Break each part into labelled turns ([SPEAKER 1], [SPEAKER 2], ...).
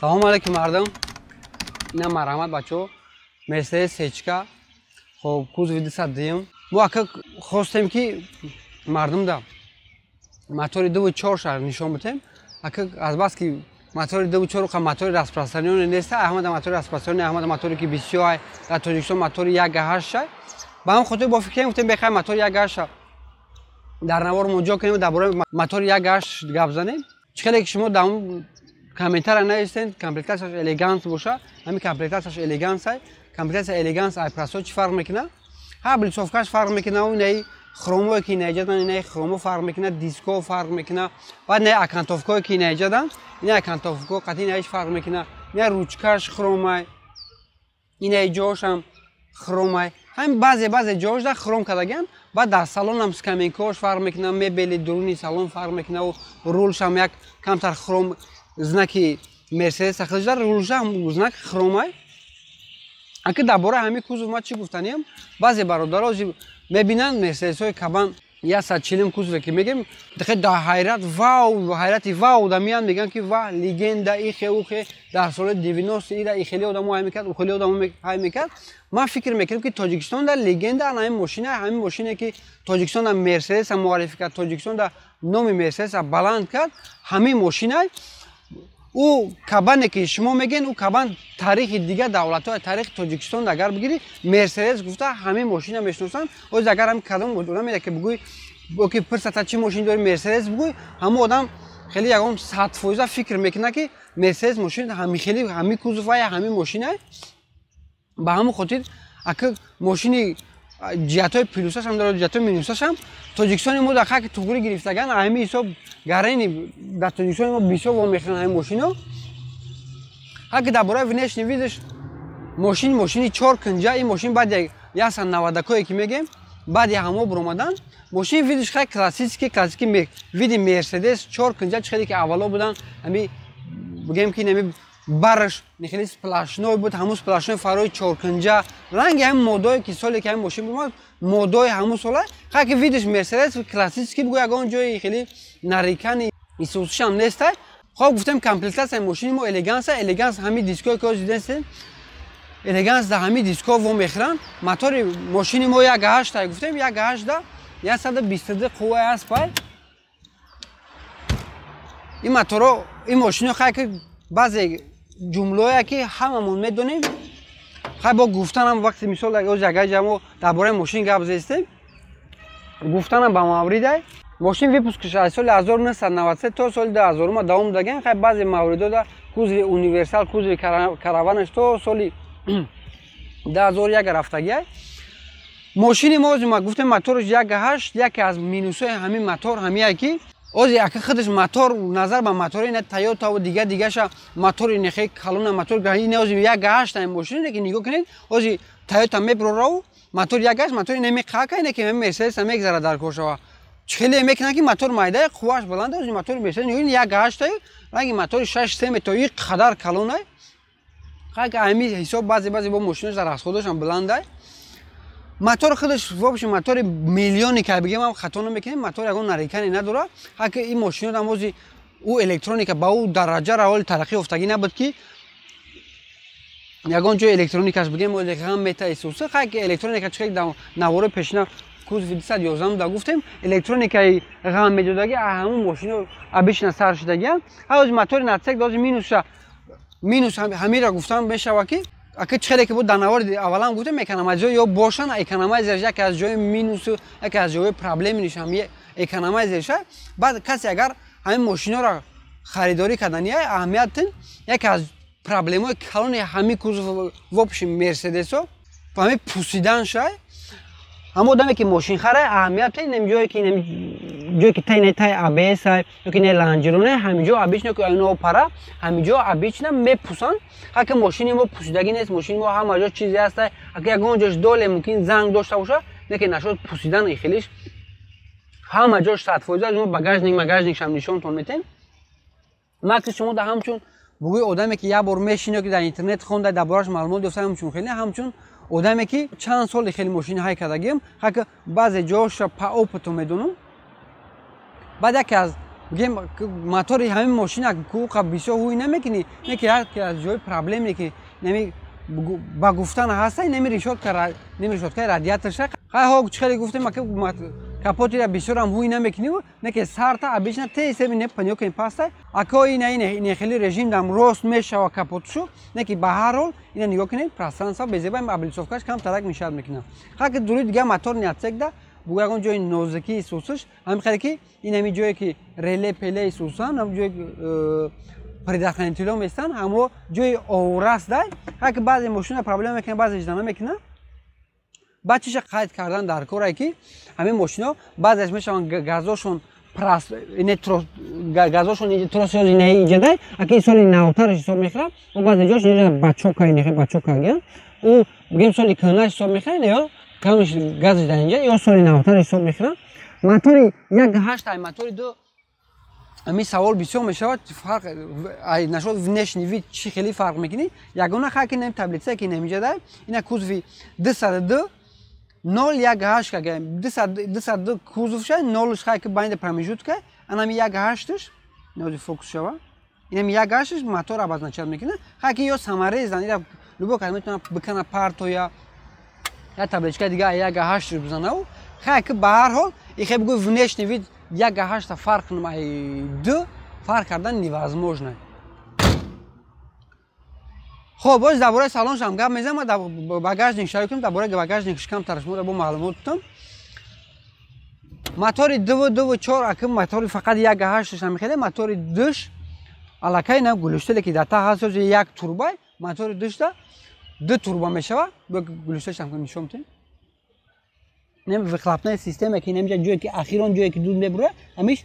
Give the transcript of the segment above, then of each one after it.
[SPEAKER 1] салом алейкум мардум. Ина марҳамат бачаҳо. Мерседес Сечка. Хоб кузови 202. Мо ака хостем ки мардумда мотори 2.4 шар нишон битем. Ака азбаски мотори 2.4 ка мотори распространён нест. Аҳмад мотори распространён, аҳмад мотори ки бисёр дар Тоҷикистон мотори 1.8 шар. Ба ҳам хотир бо фикрем гуфтем бехай мотори 1.8 дар навор муҷо кунем дар бораи мотори 1.8 гап занем. Чӣ ки шумо дар комментария нависед комплектасияш элеганс боша. Ҳамин комплектасияш элеганс ай. Комплектация элеганс ай прасо чӣ фарқ мекунад? Ҳа блицовкаш фарқ мекунад, инаи хромое ки инаиҷадан, инаи хромо фарқ мекунад, диско фарқ мекунад. Баъд инаи акантовкое ки инаиҷадан, инаи акантовко қатъи инаиш фарқ мекунад. Инаи ручкаш хромай, инаи ҷошам хромай. Ҳамин баъзе ҷош да хром кардаган. Баъд дар салонам скамейкош фарқ мекунад, мебели дуруни салон фарқ мекунад, рулшам як камтар хром знаки Мерседес сахлида, рулшам знак хромай. Аки дар бораи ҳамин кузов ма чӣ гуфтанем? Баъзе бародаро мебинанд Мерседесҳои кабан 140 кузове ки мегем дахе дар ҳайрат вау, ҳайрати вау да меянд меган ки ва легенда ихе ухе дар соли 90 ира ихели одамо ҳай мекард, ухели одамо ҳай мекард. Ман фикр мекардам ки Тоҷикистон да легенда ҳамин мошина, ҳамин мошине ки Тоҷикистон да Мерседеса муаррифӣ кард, Тоҷикистон да номи Мерседеса баланд кард, ҳамин мошина ӯ кабане ки шумо мегӯед, ӯ кабан таърихи дига давлатҳои таърихи Тоҷикистон агар бигирӣ Мерседес гуфта ҳамин мошина мешиносанд. Оз агар ҳам кадом одам меда ки бигӯй ки пирсата чӣ мошин дори Мерседес бигӯй, ҳамон одам хеле ягон 100% фикр мекунад ки Мерседес мошина ҳамин хеле ҳамин кузов ай, ҳамин мошина. Ба ҳамон хотир ака мошини ҷиҳатҳои плюсашам дорад, ҷиҳатҳои минусашам. Тоҷикистони мо дар хаки туғри гирифтаган ҳамин ҳисоб гарани дар Тоҷикистони мо бисёр вомехӯранд ҳамин мошино. Ҳаки дар бораи внешний видаш мошини 4 кунҷа, ин мошин баъди 190-кое ки мегем, баъди ҳамо буромадан мошини видаш хай классики види Мерседес 4 кунҷа чӣ хеле ки аввало будан, ҳами бигем ки нами бараш нехели сплашной буд, ҳамун сплашной фарои 4 кунҷа, ранги ҳамин модое ки соле ки ҳамин мошин бумад, модои ҳамун сола, хай ки видиш Мерседес классики бигӯ ягон ҷои хеле нарикани исусушам нестай. Хоб гуфтем комплектасияи мошини мо элеганс ай, элеганс ҳамин диское ки дидем, элеганс да ҳамин диско вомехӯранд. мотори мошини мо 1.8 ай гуфтем, 1.8 да 122 қувваи аст пай. ин моторо, ин мошино хай ки баъзе ҷумлое ки ҳамамон медонем, хай бо гуфтанам вақти мисол оз ягай ҷамо дар бораи мошин гап зестем, гуфтанам ба мавридай мошин випускаш аз соли 1993 то соли 2000 давом даган, хай баъзе мавридо да кузови универсал, кузови караванаш то соли 2001 рафтагиай. мошини мо озима гуфтем моториш 1.8, яке аз минусои ҳамин мотор ҳамияе ки ози ака худаш мотор назар ба мотори ина Toyota дигаша мотори нехе калона мотор ин ози 1.8 ай мошине ки нигоҳ кунед, ози Toyota меброрау мотор 1.8 мотори немеқака ина ки Мерседес мегзара дар кошава. Чхеле мекунад ки мотор майда қувваш баланд, ози мотори Мерседес нигоҳ 1.8 ай, ранги мотори 6 мето ин қадар калон ай. хай ки ҳамин ҳисоб баъзе бо мошинаш дар расходашам баланд ай. мотор худаш вообще мотори миллиони ка бигем ҳам хато намекунем, мотор ягон нарикане надорад. ҳаки ин мошино ҳам ози ӯ электроника ба ӯ дараҷа раволи тараққӣ ёфтагӣ набуд ки ягон ҷои электроникаш бигем ҳам мета исуса. хай ки электроника чӣ дар навори пешина кузови 211 да гуфтем электроникаи ғам медодаги ҳамун мошино обична сар шудагианд. ҳаози мотори натсек дози минус ҳамира гуфтан мешава ки ака чӣ хеле ки буд дар навори аввалам гуфтем экономайзер ё бошанд, экономайзераш яке аз ҷои минусу, яке аз ҷои проблемиш ҳам экономайзерш ай. баъд касе агар ҳамин мошиноро харидорӣ кардани ай аҳамиятин яке аз проблемои калони ҳамин кузов вопши Мерседесо ҳамин пусиданш ай. ҳамон одаме ки мошин харай аҳамияти нем ҷое ки тай ABS ай ё ки не ланҷирон ҳамин ҷо обично ки айно пара ҳамин ҷо обично мепусанд. ҳа ки мошини мо пусидагӣ нест, мошини мо ҳама ҷо чизе аст ай. ака ягон ҷош доле мумкин занг дошта боша, не ки нашод пусидан ихелиш ҳама ҷош 100% мо багажникшам нишонтон метем. ма ки шумо да ҳамчун бугӯи одаме ки як бор мешино ки дар интернет хонда дар бораш маълумот ёфта ҳамчун хеле ҳамчун одаме ки чанд соли хеле мошини ҳай кардагиам, ҳака баъзе ҷоша па опиту медонам. баъд яке аз میگم موتور همین ماشین کو بسیار هوی نمیکنی نه که هر از جای پرابلمی که نمی با گفتن هست نمیریشود که رادیاتورش ها چخیلی گفتم که کاپوتی را بسیار هم هوی نمیکنی و نه که سر تا ابیش نه تیسه نه پنیو که پاسه اکوی نه خیلی رژیم دام روست میشه و کاپوتشو نه که به هر حال اینا نگاه کنید پرسانسا بزیبا ابلیسوفکاش کم ترک میشد میکنه خاک دوری دیگه موتور نیاتسک ده بگویم جای نوزکی سوسش هم خیلی که این همی جایی که ریله پله سوسان هم جای پرداختنیتیلو میستن همو جای اوراس ده خاک بعضی ماشین پرابلم میکنه بعضی اجدنا میکنه بعد چیش قاید کردن در کاره که همین ماشینا بعضیش میشن گازاشون پراس اینه گازاشون تروسیوز اینه ایجاده اگه سالی ناوترش حساب میخوره و بعضی جاش اینجا بچوکا اینه بچوکا گیان او بگیم سالی کناش حساب میخوره یا کامش گازش در اینجا یا سالی ناوترش حساب میخوره موتوری 1.8 موتوری دو امی سوال بسیار میشود فرق نشود ونشنی وی چی خیلی فرق میکنی یگانه خاکی نمی تبلیتسه که نمیجه ده اینا کوزوی 202 0.8 که 202 کوزوف شه 0 خاکی باید پرمیجود که انمی 1.8ش نوزی فوکس شوا اینمی 1.8ش موتور عوض نشد میکنه خاکی یا سماره زنی را لبو که میتونه بکنه پارتو یا تبلیتچه دیگه 1.8 بزنه و خاکی به هر حال این بگو ونشنی وی 1.8 فرق نمایی دو فرق کردن невозможно. خب باز درباره سالنش هم گپ میزنم در باگاژنیک شروع کنیم درباره باگاژنیکش کم ترش مورد با معلومات دادم موتور 224 اکم موتور فقط 1.8 هم میخواد موتور دوش علاقه نه گلوشته که داتا هست یک توربای موتور دوش دا دو توربا میشه با گلوشتهش هم نشون میدم نم وقلابنای سیستم که نمیشه جایی که اخیران جایی که دود میبره همیش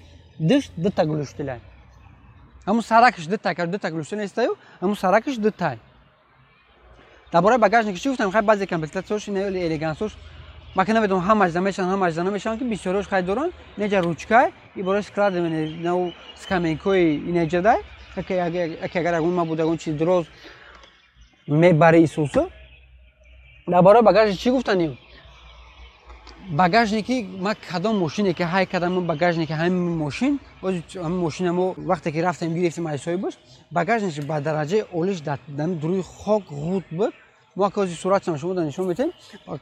[SPEAKER 1] دش دو تا گلوشته لای همون سرکش دو تا گلوشته نیستایو همون سرکش دو تا درباره باگاژنیک چی گفتم خیلی بعضی کامپلیتاسیونش نه الیگانسش ماکینه بدون هم اجزا میشن که بیشترش خیلی دوران نجا روچکای ای برای سکلاد منه نو سکامینکوی این جدای که اگر اون ما بوده اون چیز درست میبره سوسو درباره باگاژ چی گفتن باگاژنیکی ما کدام ماشینی که های کدام باگاژنیک همین ماشین همین ماشین ما وقتی که رفتیم گرفتیم ایسای باش باگاژنیش با درجه اولش دادن دروی خاک رود بود ما که از صورت شما نشون میدیم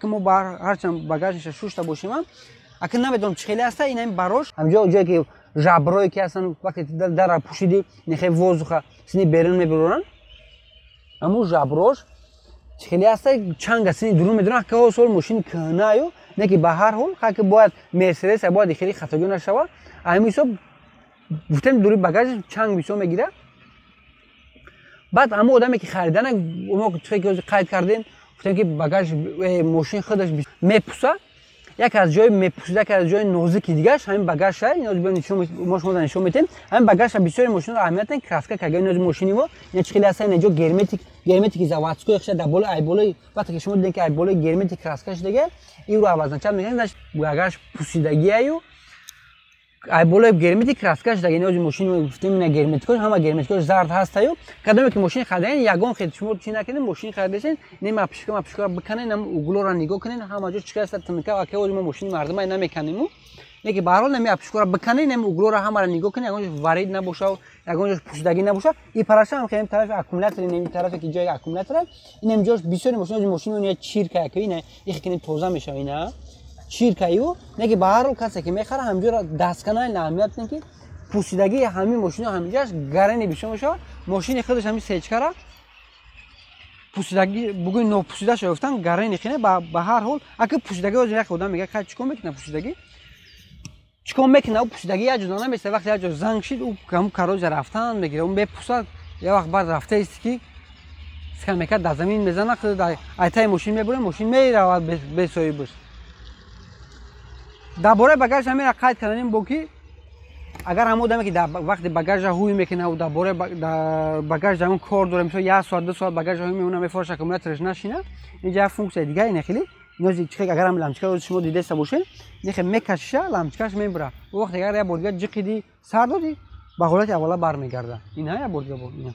[SPEAKER 1] که ما بر هر چند باگاژنیش شش تا باشیم اگه نمیدونم چه خیلی است اینا براش همجا جایی که جبرایی که اصلا وقتی در پوشیدی نخی وزخه سنی بیرون میبرن اما جبراش خیلی است چند سنی درون میدونن که اصول ماشین کنایو نه که به هر حال خاک باید مرسدس باید خیلی خطاگی نشود همین حساب گفتم دوری باگاژ چند بیسو میگیره بعد اما آدمی که خریدن اونو که قید کردیم گفتم که باگاژ ماشین خودش میپوسه یک از جای میپوسه که از جای نازکی دیگهش همین باگاژ های اینا ما شما نشون میدیم همین باگاژ بسیار ماشین رو اهمیت کراسکا که اگر ماشینی و نه خیلی اصلا اینجا گرمتی заводской خش در بالا ای بالا وقتی که شما دیدین که ای بالا گرمتی کراسکاش دیگه این رو عوض نشد میگن داش باگاژ پوسیدگی ایو ای بالا گرمتی کراسکاش دیگه نه ماشین رو گفتیم نه گرمتیکش همه گرمتیکش زرد هست ایو کدومی که ماشین خریدین یگان خرید شما چی نکنین ماشین خریدین نه مپشکا بکنین هم اوگلو را نگاه کنین همه جا چیکار است تمیکا که ما ماشین مردم اینا میکنیم نه که به هر حال نمیپشکا بکنین هم اوگلو را همه را نگاه کنین یگان وارد نباشه یگانش پوسیدگی نباشه این پراشه هم که طرف اکومولاتور این طرف که جای اکومولاتور این اینجاش بسیار ماشین اون چیر که اینه این که توزه میشه اینا چیر کایو نه که به هر حال کسی که میخره همجورا دست کنه نمیاد نه که پوسیدگی همین ماشین همینجاش گرنی بیشتر میشه ماشین خودش همین سچکا را پوسیدگی بگوی نو پوسیده شده گفتن گرنی خینه به هر حال اگه پوسیدگی از یک خودم میگه خیلی چیکار میکنه پوسیدگی چیکار میکنه او پوسیدگی یه جوری نمیشه وقتی یه جور زنگ شد او هم کاروز رفتن میگیره اون بپوسه یه وقت بعد رفته است که سکمیکا در زمین میزنه خود ایتای ماشین میبره ماشین میره و به سوی بس درباره باگاژ همین قید کردیم با که اگر همون دمی که وقتی باگاژ هوی میکنه و درباره باگاژ اون کار داره میشه یه ساعت دو ساعت باگاژ هوی میمونه میفروشه اکومولاتورش نشینه اینجا فونکسیون دیگه اینه خیلی اینا چیکار اگر هم لامچکا شما دیده است باشه نخ میکشه لامچکاش میبره و وقتی اگر یه بردگاه جقیدی سر دادی به حالت اولا برمیگرده این ها یه بردگاه بود اینا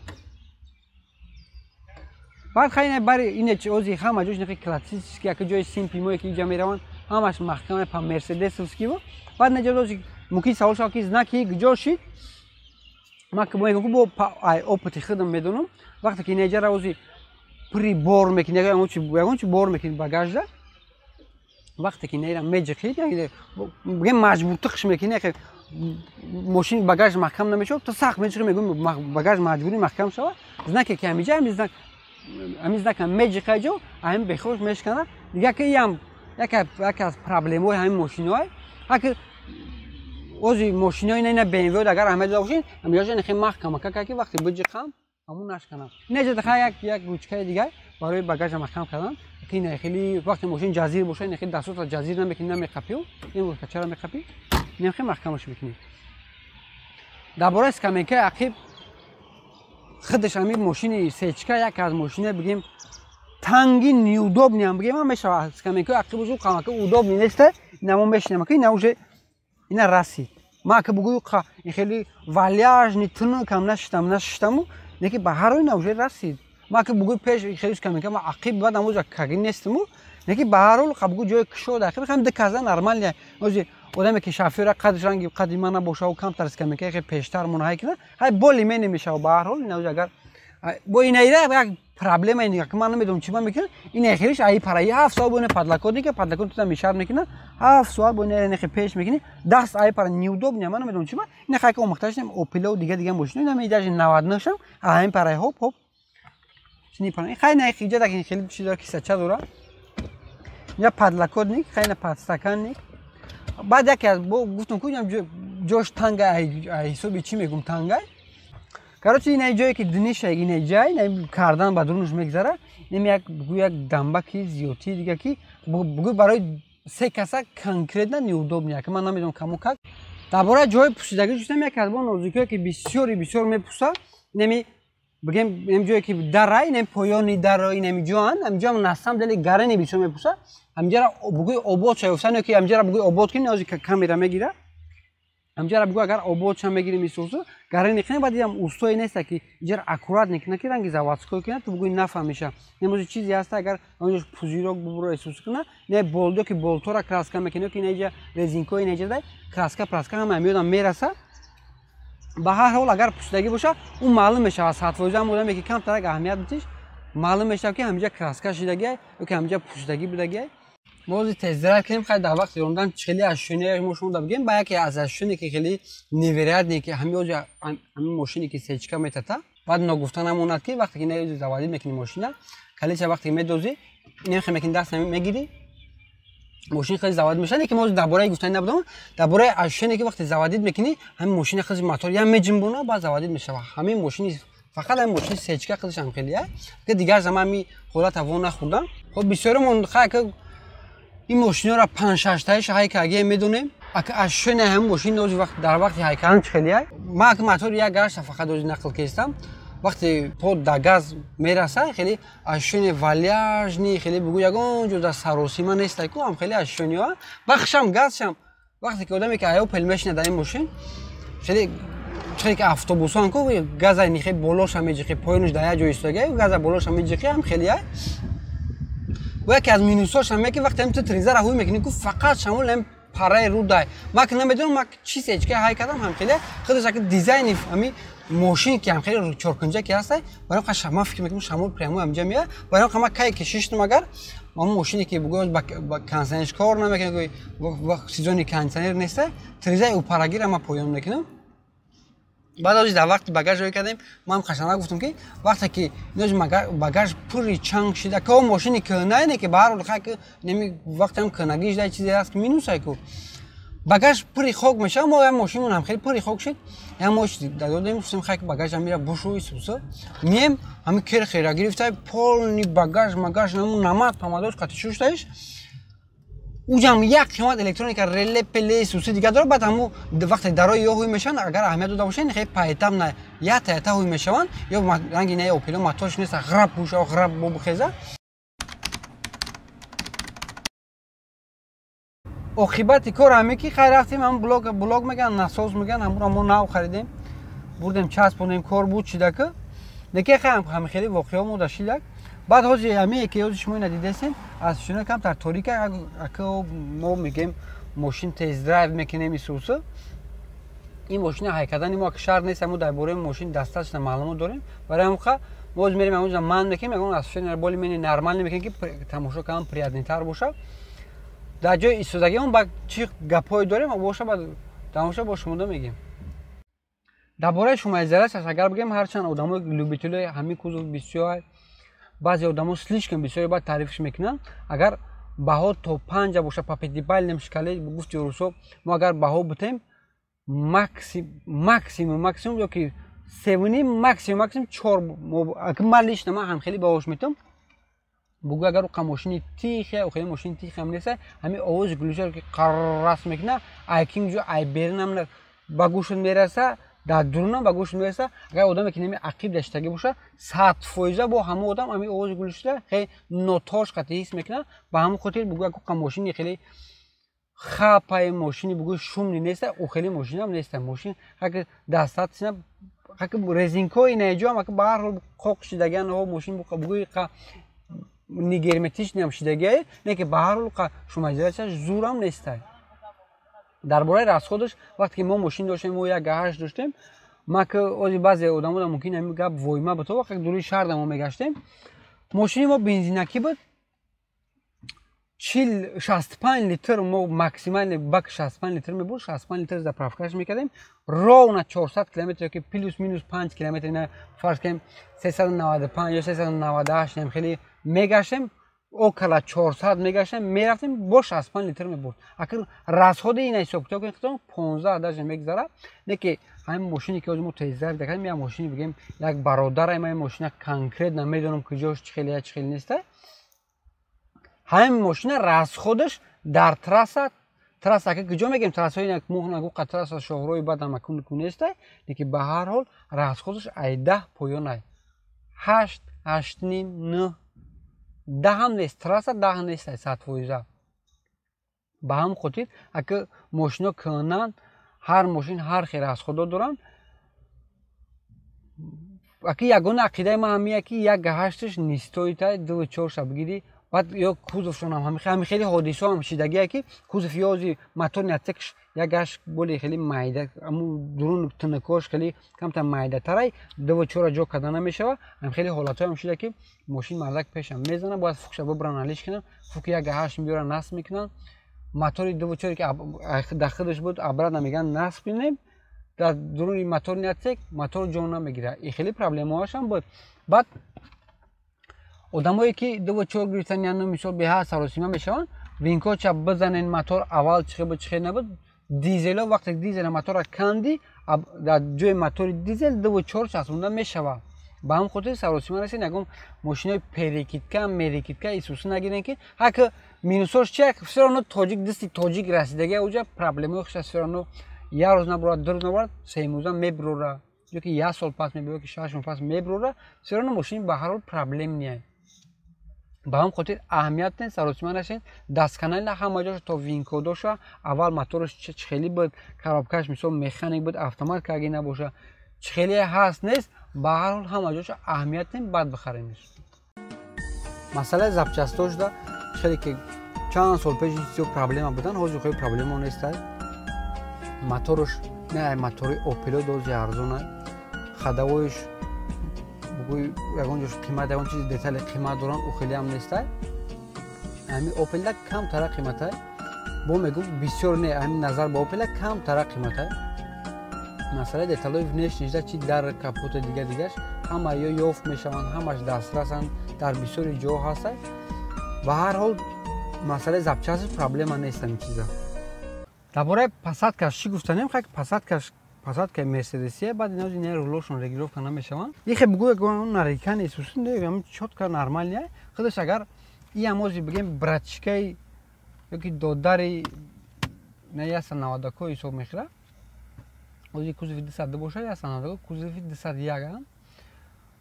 [SPEAKER 1] بعد خیلی برای این چیزی همه جوش نخ کلاسیک که جای سیمپی موی که اینجا میرون همش محکمه پا مرسدس وسکی و بعد نجات ممکن سوال شد که زنکی کجا شد ما که میگم که با آپتی خودم میدونم وقتی که اینجا روزی پری بار میکنه یا چی بار میکنه باگاژ دا وقتی که نیرم میجخید یعنی بگم مجبور تخش میکنه که ماشین باگاژ محکم نمیشه تو سخت میشه میگم باگاژ مجبوری محکم شود زنکی که همیشه زنک میجخه جو هم بخوش میشکنه دیگه که یک از پرابلم‌های همین ماشین‌های اگر اوزی ماشین‌های نه BMW اگر همه داشتین همیشه نخی محکم که وقتی بجخم همون نشکنم نه جد یک روچکه دیگه برای باگاژ محکم کردن که این خیلی وقتی ماشین جزیر باشه این خیلی دستات جزیر نمیکنه نمیخپیو این روچکه چرا میخپی نمیخوام محکمش بکنی درباره اسکامینک عقب خودش همین ماشین سچکا یک از ماشینه بگیم تنگی نیودوبنی هم بگیم من میشه اسکامینک عقب جو کامک اودوبنی نیست نمو میشنم که نوجه اینا رسید ما که بگویم این خیلی والیاژ نیتون کم نشتم نه که بهار این نوجه رسید ما که بگویم پیش خیلی اسکامینک ما عقب بعد نموز کاری نیستم نه که بهار خب جای کشو داخل خم دکازن نرمال نه اوزی آدمی که شافیر قدش رنگی قدیما نباشه و کم ترس کمی که پیشتر منهای کنه های بالی می نمیشه و به هر حال نوجه اگر با این ایده یک پرابلم اینه که من نمیدونم چی میکنه این اخیرش ای پرای 7 سال بونه پدلکودی که پدلکود تو میشار میکنه 7 سال بونه نخ پیش میکنه دست ای پر نیودوب نه من نمیدونم چی من این خاک مختشم اوپل و دیگه ماشین نمیداش 90 نشم این پرای هوپ چنی پرای خیلی نه خیجه داخل خیلی چیز داره که سچا داره یا پدلکود نی خیلی پدستکان نی بعد یکی از گفتم که جوش تنگ حسابی چی میگم تنگ کارچی این جایی که دنیش این جای نه کردن بدرونش میگذره نمی یک دنبه کی زیوتی دیگه کی بگو برای سه کسا کنکریت نه نیودوب نیا که من نمیدونم کمو کک درباره جای پوشیدگی جوش نمی کرد با نوزیکی که بسیار میپوسه نمی بگم نمی جایی که درای نمی پایانی درای نمی جوان همینجا نستم دلی گرنی بسیار میپوسه همینجا بگوی آباد شایفتن که همینجا بگوی آباد کنی نوزی که کامیرا میگیره همینجا بگو اگر آباد شم میگیری میسوزه گرنی نکنه بعدی هم اوستوی نیست که اینجا اکورات نکنه که رنگی زواتسکوی کنه تو بگوی نفهمیشه نموزی چیزی هست اگر اونجا پوزیروک ببرو احساس کنه نه بولدو که بولتورا کراسکا میکنه که اینجا رزینکوی اینجا ده کراسکا هم میادم میرسه به هر حال اگر پوشیدگی باشه اون معلوم میشه از حتفوزی هم بودم که کم ترک اهمیت بتیش معلوم میشه که همینجا کراسکا شدگی و که همینجا پوشیدگی بودگی موضوع تزدرک کنیم خیلی در وقت روندن خیلی اشونی ماشون دا بگیم با یکی از اشونی که خیلی نیوریاد نی که همین ماشینی که سچکا میتاتا بعد نگفتن همونات که وقتی که نه زوادی میکنی ماشینا کلی چه وقتی میدوزی نمیخوام میکنی دست میگیری ماشین خیلی زواد میشه که موضوع درباره گفتن نبودم درباره اشونی که وقتی زوادید میکنی همین ماشین خیلی موتور یا میجنبونه بعد زوادید میشه همین ماشین فقط همین ماشین سچکا خودش هم خیلیه که دیگر زمان می خودت وون نخوردم خب بسیار من خیلی این ماشینا را 5 6 تایش های که اگه میدونیم اگه اشون هم ماشین دوز وقت در وقتی های کردن خیلیه ما که موتور یک گاش فقط دوز نقل کردم وقتی تو در گاز میرسه خیلی اشون والیاژ نی خیلی بگو یگان جو در سروسیما نیست که هم خیلی اشونیا بخشم گازشم وقتی که آدمی که ایو پلمش نداره این ماشین خیلی که اتوبوسان کو گاز نی خیلی بالاش هم میجه پایینش در جای ایستگاه گاز بالاش هم میجه هم خیلیه و یکی از مینوساش هم که وقتی هم تو تریزر هوی میکنی که فقط شامل هم پرای رو دای ما که نمیدونم ما چی سچکا های کردم هم خیلی خودش که دیزاین همین ماشین که هم خیلی چرکنجه که هست برای خود شما فکر میکنم شامل پرمو هم جمعیه برای خود ما کی کشیش مگر ما ماشینی که بگوش با کانسنش کار نمیکنه که وقت سیزونی کانسنر نیست تریزر او پراگیر ما پایان میکنم بعد از در وقت باگاژ روی کردیم ما هم خشنه گفتم که وقتی که نوز باگاژ پوری چنگ شده که ماشینی که نه که بهر حال که نمی وقتی هم کنگیش دای چیزی هست که مینوسای کو باگاژ پوری خوک میشه ما ماشینمون هم خیلی پوری خوک شد هم ماشین دادیم گفتم خاک باگاژ هم میره بوشوی سوسو میم همین کر خیره گرفته پول باگاژ نمون نماد پامادوش قطعش داشت اوجام یک قیمت الکترونیک رله پلی سوسی دیگه داره بعد همو وقتی درای یا هوی میشن اگر اهمیت داشته باشه خیلی پایتم نه یا تا هوی میشون یا رنگی نه اوپل موتورش نیست غرب بوشه و غرب بخزه عاقبت کار همه کی خیر رفتیم هم بلاگ میگن نساز میگن همون نو خریدیم بردیم چسبونیم کار بود چیده که نکه هم خیلی واقعا مو داشتید بعد حاجی همه که شما ندیدین از شنو کم در تاریک که ما میگیم ماشین تست درایو میکنیم میسوسه این ماشین هایکدن ما که شرط نیست، ما درباره ماشین دستش معلومات داریم. برای همون ما میریم اونجا من میگم اون اساسا بالی من نرمال نمیگن که تماشا کنم پریادنتر باشه. در جای ایستادگی اون با چی گپای داریم باشه بعد تماشا با شما میگیم. درباره شما زرش اگر بگم هرچند آدمو لوبیتول همین کوزو بسیار بعضی آدمو سلیش کن بسیار بعد تعریفش میکنن. اگر بها تا 5 باشه پاپیدیبال نمیشکلی گفت روسو ما اگر بها بتیم ماکسیمم یا که 7 ماکسیمم 4 اگه مالیش نما هم خیلی باهوش میتونم بگو اگر اون ماشین تیخه او خیلی ماشین تیخ هم نیست همین آواز گلوچر که قررس میکنه ایکینگ جو ای برنم با گوش میرسه در درونم با گوش میرسه. اگر آدمی که نمی عقیب داشتگی باشه 100% با همه آدم همین آواز گلوچر خیلی نوتاش قطعی حس میکنه. با همون خاطر بگو اگر ماشین خیلی خاپای ماشینی بگو شوم نیست او خیلی ماشین هم نیست. ماشین اگه دستات سینه اگه رزینکوی نیجام اگه به هر حال خوک شدگان ها ماشین بگوی نیگرمتیش نیم شدگی نه که به هر حال شما زیادش زورم نیست. درباره راسخودش وقتی که ما ماشین داشتیم و یک گهش داشتیم ما که از بعضی آدم‌ها ممکن همین گپ وایما به تو وقتی دوری شهر ما میگشتیم ماشین ما بنزینکی بود 65 لیتر ما ماکسیمال بک 65 لیتر می بود 65 لیتر زاپرافکاش میکردیم راونا 400 کیلومتر که پلوس مینوس 5 کیلومتر نه فرض کنیم 395 یا 398 نیم خیلی میگشتیم او کلا 400 میگشتیم میرفتیم با 65 لیتر می بود. اگر راسخود این حساب کتاب کنیم 15 درجه میگذره نه که همین ماشینی که ما تیزر دکیم یا ماشینی بگیم یک برادر ما ماشین کانکریت نمیدونم کجاش چه خیلی نیست. همین ماشین راست خودش در تراس که کجا میگیم تراس های یک موه نگو تراس شهرهای بعد هم مکون نیست که به هر حال راست خودش ای 10 پایان 8 8 نیم 9 10 هم نیست تراس 10 نیست 100%. به هم خاطر اگه ماشینا کنن هر ماشین هر خیر از خدا دارن اگه یگان عقیده ما همیه که یک هشتش نیستوی تا 2 4 شب بگیری بعد یا کوزفشون هم خیلی حادثه هم شدگیه که کوزف یازی موتور نتکش یکش بولی خیلی مایده امو درون تنکوش خیلی کم تا مایده ترای 2 4 جا کدن نمیشه. هم خیلی حالات هم شده که ماشین مالک پیشم میزنه باید فوکش ببرن علیش کنن فوک یک هشت میارن نصب میکنن موتور 2 4 که داخلش بود ابرد نمیگن نصب کنیم در درون موتور نتک موتور جون نمیگیره. این خیلی پرابلم هاش هم بود. بعد آدمایی که 2 4 گرفتن یا مثلا به هر سراسیمه میشن وینکو چپ بزنن موتور اول چخه نبود دیزل وقتی دیزل موتور کندی در جای موتور دیزل 2 4 چسبونده میشوه. با هم خاطر سراسیمه رسید نگم ماشینای پریکیتکا مریکیتکا ایسوسو نگیرن که هک مینوسش چک سرانو تاجیک دستی تاجیک رسیدگی اوجا پرابلم خوش سرانو یا روز نبرد در نبرد سیموزا میبروره جو که یا سال پس میبره که 6 ماه پس میبروره سرانو ماشین به هر حال پرابلم نیه. با هم خاطر اهمیت نه سراسیمه نشین دست کانال همه جاش تا وینکو داشه اول موتورش خیلی بود خرابکش مثلا مکانیک بود اتومات که اگه نباشه خیلی هست نیست به هر حال همه جاش اهمیت نه بعد بخریمش. مسئله زبچستاش دا خیلی که چند سال پیش چیزی پرابلم بودن حاضر خیلی پرابلم نیست. موتورش نه موتور اوپل دوزی ارزونه خداویش بگوی یکان جوش قیمت یکان چیز دیتیل قیمت دارن او خیلی هم نیست. همین اوپل کم تر قیمته با میگم بسیار نه همین نظر با اوپل کم تر قیمته. مثلا دیتیلای ونش نیست چی در کاپوت دیگهش همه یا یافت میشوند همش دسترسن در بسیاری جا هست. و هر حال مسئله زبچست پرابلم نیست این چیزا. درباره پاسات کاش چی گفتنیم خاک پاسات که مرسدسیه بعد اینا این رولوشون رگیروف کنه میشوند یه بگو اون نریکن ایسوسن دیگه همین چوت کار نرمال نیه خودش اگر این اموزی بگیم برچکای یکی دوداری نه یا سنوادکو ایسو میخره اوزی کوزوی 200 باشه یا سنوادکو کوزوی 201 هم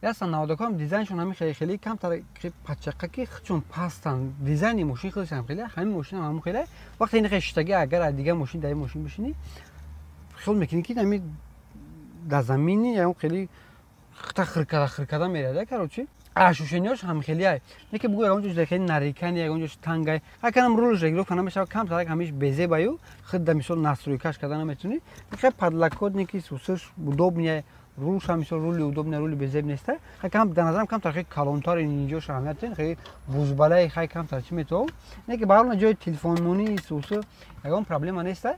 [SPEAKER 1] یا سنوادکو هم دیزاینشون همین خیلی کم تر پچقه که چون پاستن دیزاین ماشین خودش هم خیلی همین ماشین هم خیلی وقتی این خشتگی اگر دیگه ماشین دای ماشین بشینی خیلی میکنی که همین در زمینی یا خیلی хркада меряда короче ашушениёш ҳам хелиай не ки бугӯ ягонҷо хели нарикани ягонҷош тангай аканам рулш регулировка намешава кам тарак ҳамиш безебаю худда мисол настройкаш карда наметуни хе падлакот не ки сусаш удобния рулш ҳам мисол рули удобния рули безеб неста кам да назарам кам тарак калонтар инҷош аҳамият хе бузбалай хай кам тар чи метов не ки баҳар ҷои телефонмони сусу ягон проблема неста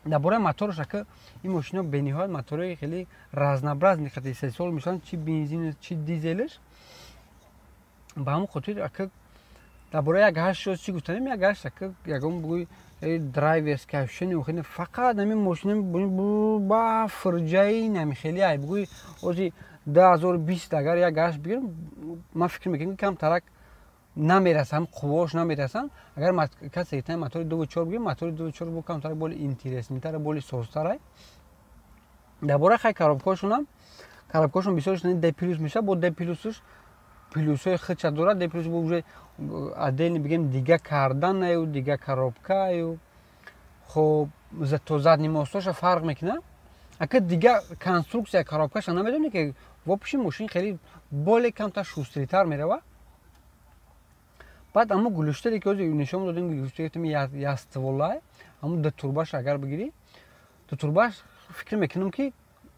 [SPEAKER 1] дар бораи мотораш ака ин мошино бениҳоят мотори хеле разнобраз нехати сесол мешаванд чи бензин чи дизелаш ба ҳамон хотир ака дар бораи як ҳашт чи гуфтанем як ҳашт ака ягон бугӯи драйверски ошушени охини фақат ҳамин мошина ба фирҷаи нами хеле ай бугӯи ози 2020 агар як ҳашт бигирам ман фикр мекунам кам тарак намерасам қуввош намерасам агар касе гитани мотори 2.4 бигирам мотори 2.4 бо камтар боли интереснитара боли созтара дар бораи хай коробкашонам коробкашон бисёршон D+ меша бо D+ плюсҳои худша дорад D+ бо уже отдельно бигем дига карданаю дига коробкаю хоб то задни мостоша фарқ мекунад ака дига конструксия коробкаша намедонӣ ки вопши мошин хеле боли камтар шустритар мерава баъд аммо гулуштаре ки ҳозир нишон додем гулуштари ястволай аммо дутурбаш агар бигирӣ дутурбаш фикр мекунам ки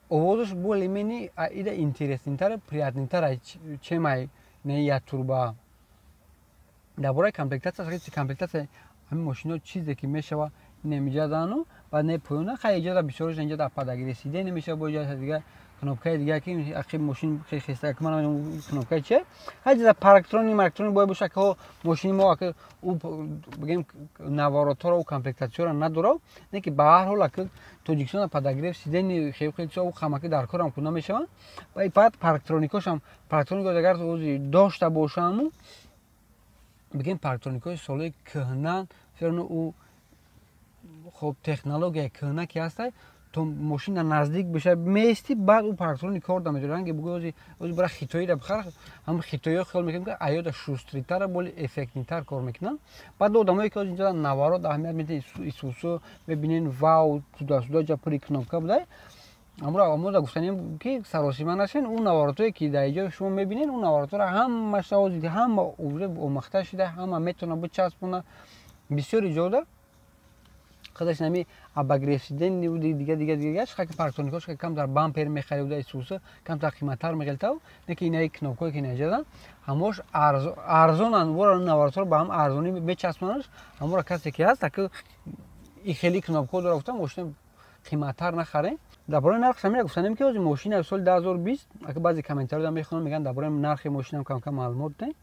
[SPEAKER 1] овозаш более-менее ида интереснитар приятнитар чемай не ятурба дар бораи комплектация ҳамин мошино чизе ки мешава немиҷадану баъд не поёна хай иҷада бисёрш инҷада падагири сидени мешава бо иҷада дига кнопкаи дига ки ақиб мошин хеста ки ман кнопкаи че ҳар ҷада парктрони бояд боша ки мошини мо ака бигем наворотора у комплектатсияро надорав не ки ба ҳар ҳол ака тоҷикистона падагирев сидени хелу хамаки дар корам кунда мешаванд баъд парктроникошам парктроникош агар ози дошта бошаму бигем парктроникои солҳои кӯҳна ферно у хоб технологияи кӯҳна ки ҳастай то мошина наздик биша меисти баъд у парктрони кор намедорад ранге бугӯ ози бара хитоида бихар ҳам хитоиҳо хиёл мекунем ки аёда шустритара боли эффектнитар кор мекунанд баъд одамое ки инҷа наворот аҳамият медиҳанд исусу мебинен вау туда ҷа пури кнопка будай аммо гуфтанем ки саросима нашен у наворотое ки дар иҷо шумо мебинед у наворотора ҳамаша ози ҳама омехта шуда ҳама метавона бичаспона бисёр иҷода худаш нами абагресиден дига шаки парктроникош камтар бампер мехарида исуса камтар қиматтар мегелтав не ки инаи кнопкое ки наҷадан ҳамош арзонан вора наворотор ба ҳам арзонӣ мечаспонаш ҳамора касе ки ҳаст ака и хели кнопкао дора гуфтам мошина қиматтар нахарем дар бораи нархш ҳамина гуфтанем ки ози мошина соли 2020 ака баъзе комментариҳода мехонам мегӯянд дар бораи нархи мошинам камкам маълумот не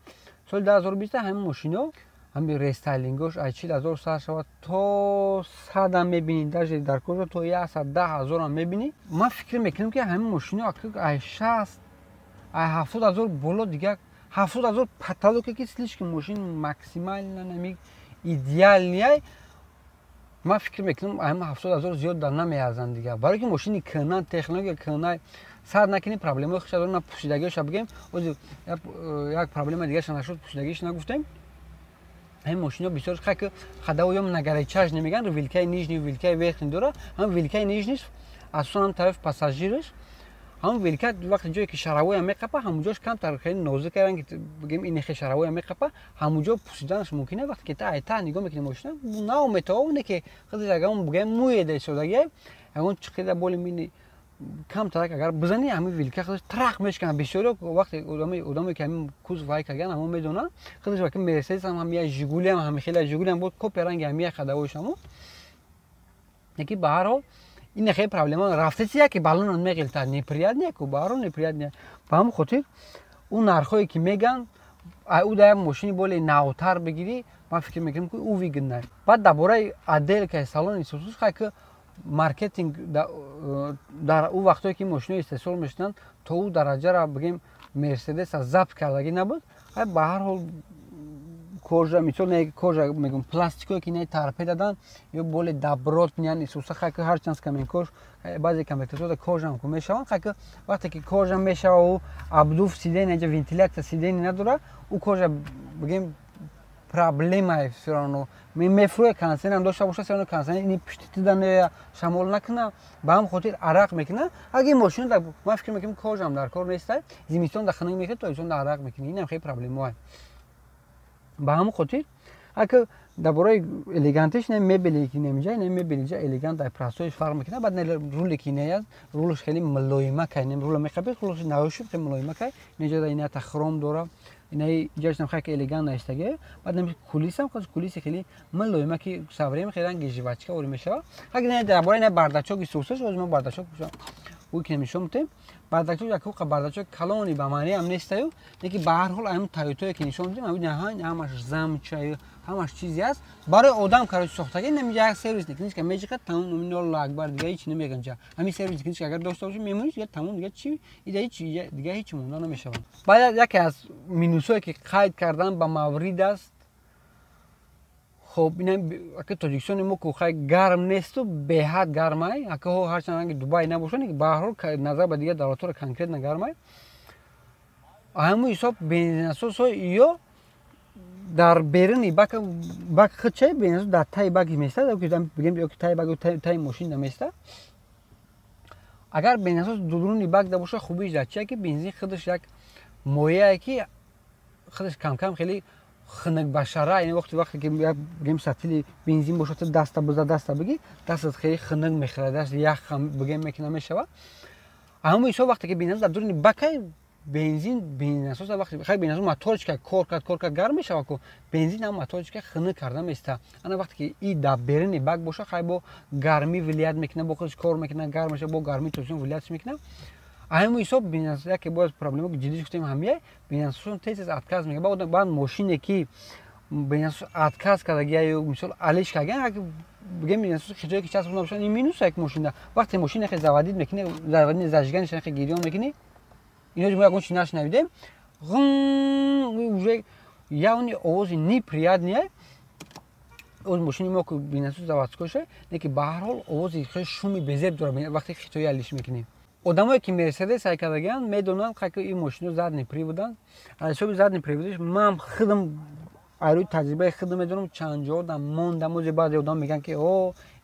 [SPEAKER 1] соли 2020 ҳамин мошино ҳамин рестайлингош ай 40,000 сар шавад то 100 мебинӣ даже дар кожа то 110,000 мебинӣ ман фикр мекунам ки ҳамин мошино ай 60 ай 70,000 боло дига 70,000 потолоке ки слишком мошин максимально нами идеальния ман фикр мекунам ҳамин 70,000 зиёд дар намеарзанд дига барои ки мошини кӯҳна технология кӯҳна сар накини проблемаи худша дорад на пӯшидагиоша бигем ози як проблема дигаша нашуд пӯшидагиш нагуфтем ҳамин мошино бисёр ки хадао ё нагаречаш немеган вилкаи нижни вилкаи верхни дора ҳамин вилкаи нижниш асосан ҳам тарафи пассажираш ҳамин вилка вақти ҷое ки шаравоя меқапа ҳамунҷош камтар хеле нозука ранги бигем инехе шаравоя меқапа ҳамунҷо пӯшиданаш мумкин аст вақте ки та айта нигоҳ мекунӣ мошина наометоо не ки худаш ягон бигем муеда истодагия ягон чиқида боли мини камтарак агар бизани ҳамин вилка худаш трах мешканад бисёре вақте одаме ки ҳамин кузов ҳай кардан ҳамон медонанд худаш вақти мерседес ҳамия жигулиам ҳами хеле жигулиам буд копия ранги ҳамия хадаоишамо яки ба ҳар ҳол ин хеле проблема рафтаси яки балонан меғилтад неприятния ку ба ҳар ҳол неприятния ба ҳамон хотир у нархҳое ки меган ӯ дар як мошини боли навтар бигирӣ ман фикр мекунам ки ӯ вигнай баъд дар бораи отделкаи салони исусус ки маркетинг дар ӯ вақтое ки мошинои истеҳсол мешуданд то ӯ дараҷара бигем мерседеса забт кардагӣ набуд ба ҳар ҳол кожа мисол не кожа мегӯям пластикое ки не тарпе даданд ё боли даброт ниан исуса хайки ҳарчанд каменкош баъзе комплектатсияда кожаам ку мешаванд хайки вақте ки кожа мешава ӯ абдув сидени инҷа вентилятсия сидени надора ӯ кожа бигем проблема все равно. Мефруе канцен ам дошта боша все равно канцен ини пиштидан я шамол накна ба ҳам хотир арақ мекина аги мошин да ма фикр мекунам кожам дар кор неста зимистон да ханак мекунам то инсон да арақ мекина инам хеле проблема ба ҳам хотир ака да бораи элегантиш не мебели ки немиҷа не мебели ҷа элегант да прастоиш фарқ мекина бад не рули ки не рулш хеле млоима кай не рула мехабе хулош наошиб хеле млоима кай неҷа да ина та хром дора инай ҷашнам хак элегант наштаге бад нем кулисам хос кулиси хеле млоима ки саврем хеле геживачка ори мешава хак не да бораи не бардачок истусаш озма бардачок уй ки немишом тем бардачок як хуқа бардачок калони ба мани ам нестаю неки ба ҳар ҳол ам тайотое ки нишон дем ам наҳан амаш замчай ҳамаш чизе аст барои одам кароч сохтаги намеҷа як сервис никниш ка меҷика тамом номинол акбар дига ҳеч намеганча ҳамин сервис никниш агар дошта боши мемониш дига тамом дига чи ида ҳеч дига ҳеч монда намешавад баъд яке аз минусое ки қайд кардан ба маврид аст хоб ина ака тоҷикистони мо ку хай гарм несту беҳад гармай ака ҳо ҳарчанд ранги дубай набошад ба ҳар ҳол назар ба дига давлатҳоро конкретно гармай ҳамун ҳисоб бензинасосо ё дар беруни бак худчай беназо дар таи баги места бигем ё ки таи баг таи мошин наместа агар беназос дуруни баг да боша хубиш дар чия ки бензин худаш як мояе ки худаш камкам хеле хунукбашара яъне вақте ки бигем сатили бензин боша ту даста буза даста биги дастат хеле хунук мехӯрад даст яхам бигем мекина мешава ҳамун ҳисоб вақте ки беназос дар дуруни бакай бензинасос вақте хай беназос моторчика кор кард гарм мешава ку бензин ҳам моторчика хунук карда места ана вақте ки и дар беруни бак боша хай бо гармӣ вилият мекина бо худаш кор мекина гарм меша бо гармӣ тӯсон вилиятш мекина ҳамин ҳисоб беназос яке боз проблема ҷиддӣ гуфтем ҳамия беназосон тез отказ мекунад баъд мошине ки беназос отказ кардаги ё мисол алиш кардан бигем беназос хиҷое ки часб набошад ин минус як мошина вақте мошина хе заводид мекунӣ заводини зажиганиш хе гирён мекунӣ ино мо ягон чи нашнавидем уже явни овози неприятния оз мошини мо ки беназос заводскоша неки ба ҳар ҳол овози хеле шуми безеб дора вақте хиҷое алиш мекунӣ одамое ки мерседес ҳай кардагиянд медонанд ки ин мошино задни приводанд аз ҳисоби задни приводиш ман худам айрӯи таҷрибаи худам медонам чанд ҷо да мондам озе баъзе одам мегӯянд ки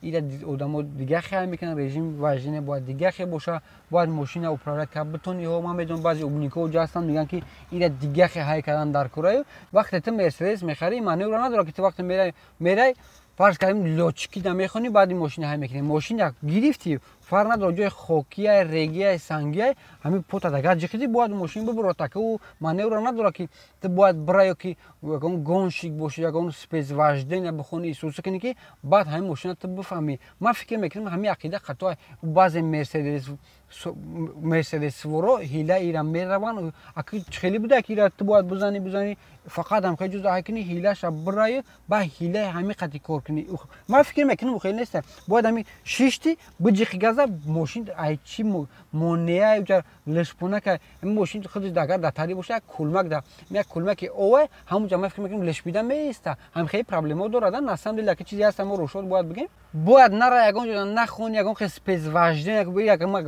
[SPEAKER 1] ира одамо дига хел мекунанд режим вождение бояд дига хел боша бояд мошина управлят кард битони ман медонам баъзе умникҳо ҷо ҳастанд мегӯянд ки ира дига хел ҳай кардан дар кораи вақте ту мерседес мехарӣ маневра надорад ки ту вақте мерай фарз кардем лёчки намехонӣ баъд ин мошина ҳай мекунӣ мошина гирифтӣ фарқ надорад ҷои хокия регия сангия ҳамин пота дагар ҷиқидӣ бояд мошин бибуро така ӯ маневра надорад ки ту бояд бира ё ки ягон гонщик бошӣ ягон спецвождение бихонӣ исуса кунӣ ки баъд ҳамин мошина ту бифаҳмӣ ман фикр мекунам ҳамин ақида хатоа баъзе мерседесворо ҳила ира мераванд хеле буда ки ира ту бояд бизанӣ фақат ҳамқи ҷуза ҳай кунӣ ҳилаша бираю ба ҳилаи ҳамин қати кор кунӣ ман фикр мекунам хеле неста бояд ҳамин шишти биҷиқи газа мошин айчи монеа ҷа лишпона ка мошин худаш дагар дар тари боша як кулмаки овай ҳамунҷа ман фикр мекунам лишбида меиста ҳам хеле проблема дорад на самом деле чизе ҳаста мо рӯшод бояд бигем бояд нара ягон ҷода нахони ягон хел спецвождение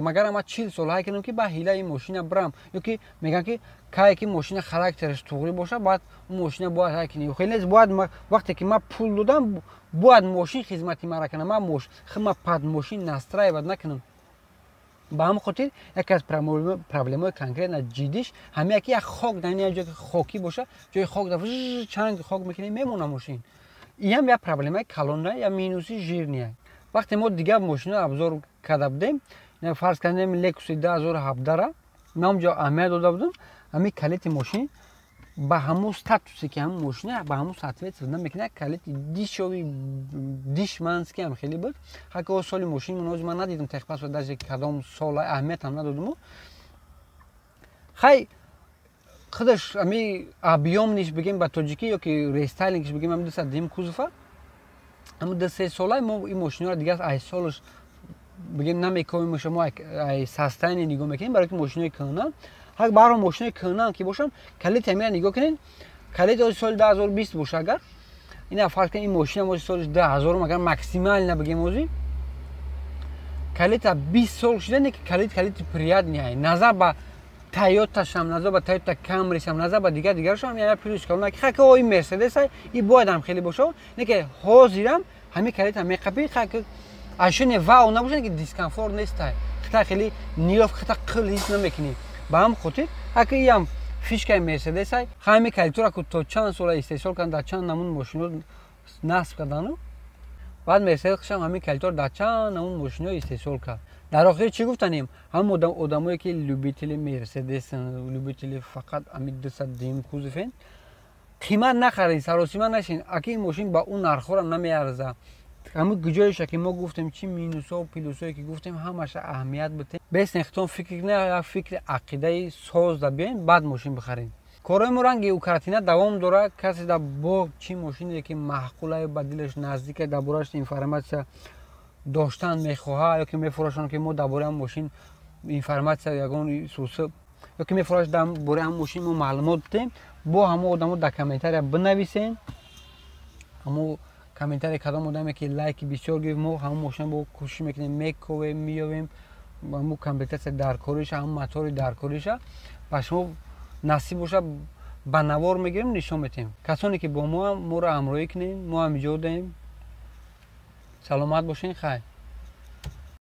[SPEAKER 1] магарам ма 40 сол ҳай кунам ки ба ҳилаи мошина бирам ё ки мегӯянд ки кае ки мошина характераш туғри боша баъд мошина бояд ҳай кунӣ хеле нест бояд вақте ки ман пул додам бояд мошин хизмати мара кунам ман пад мошин настраивад накунам ба ҳамин хотир яке аз проблемаи конкретно ҷиддиш ҳамин ки як хок дар ин ҷо ки хокӣ боша ҷои хок да чанг хок мекунӣ мемона мошин инам як проблемаи калонна я минуси жирния вақте мо дигар мошино абзор карда будем фарз кардем лекуси 2017 ман онҷо аҳамият дода будам ҳамин калити мошин ба ҳамун статусе ки ҳамун мошина ба ҳамун соответственно мекунад калити дишови дишмански ҳам хеле буд ҳаки соли мошини мунози ман надидам техпаспорт даже кадом сола аҳамиятам надодуму хай худаш ҳамин объёмниш бигем ба тоҷикӣ ё ки рестайлингиш бигем ҳамин 202 кузова ҳамин 2-3 сола мо ин мошинаро дигар ай солаш бигем намекомем шумо ай састайни нигоҳ мекунем барои ки мошинаи кӯна ҳак баро мошинаи кӯна ки бошанд калити ҳамира нигоҳ кунед калити ози соли 2020 боша агар ина фарқ кунед ин мошина ози соли 2000 агар максимально бигем ози калита 20 сол шуда не ки калити приятния назар ба Toyota هم نذار با Toyota Camry هم نذار با دیگرش هم یعنی پیروز کنم که خاک اوی مرسدس های این باید هم خیلی باشه نه که حاضرم همین کلیت هم میقبی خاک اشون واو نباشه که دیسکامفورت نیست خیلی خیلی نیاف خیلی قلیز نمیکنی با هم خودت هکی هم فیشکای مرسدس های همین کلیت را که تا چند سال استفاده کردن در چند نمون ماشین نصب کردن بعد مرسدس هم همین کلیت را در چند نمون ماشین استفاده کرد در آخر چی گفتنیم هم آدمایی که لوبیتل مرسدس لوبیتل فقط امید 202 کوزفن قیمت نخرید سراسیمه نشین اگه این ماشین با اون نرخ را نمیارزه همون گجایش که ما گفتیم چی مینوسا و پلوسایی که گفتیم همش اهمیت بده بس نختون فکر نه فکر عقیده ساز دا بیاین بعد ماشین بخرین کارای ما رنگ او کارتینه دوام داره کسی دا با چی ماشینی که معقوله بدیلش نزدیک دربارش اینفورماسیون داشتن میخواه یا که میفروشن که ما درباره هم ماشین اینفورماسیون یگان سوسه یا که میفروش درباره هم ماشین ما معلومات بدیم با همه آدمو در کامنتار بنویسین همو کامنتار کدام آدمی که لایک بسیار گیریم ما همون ماشین با کوشش میکنیم میکویم میویم همو کامپیوتر در کارش هم موتور در کارش و شما نصیب باشه با نوار میگیریم نشون میدیم کسانی که با ما هم ما رو همراهی کنین ما هم اینجا داریم سلامت باشین خیر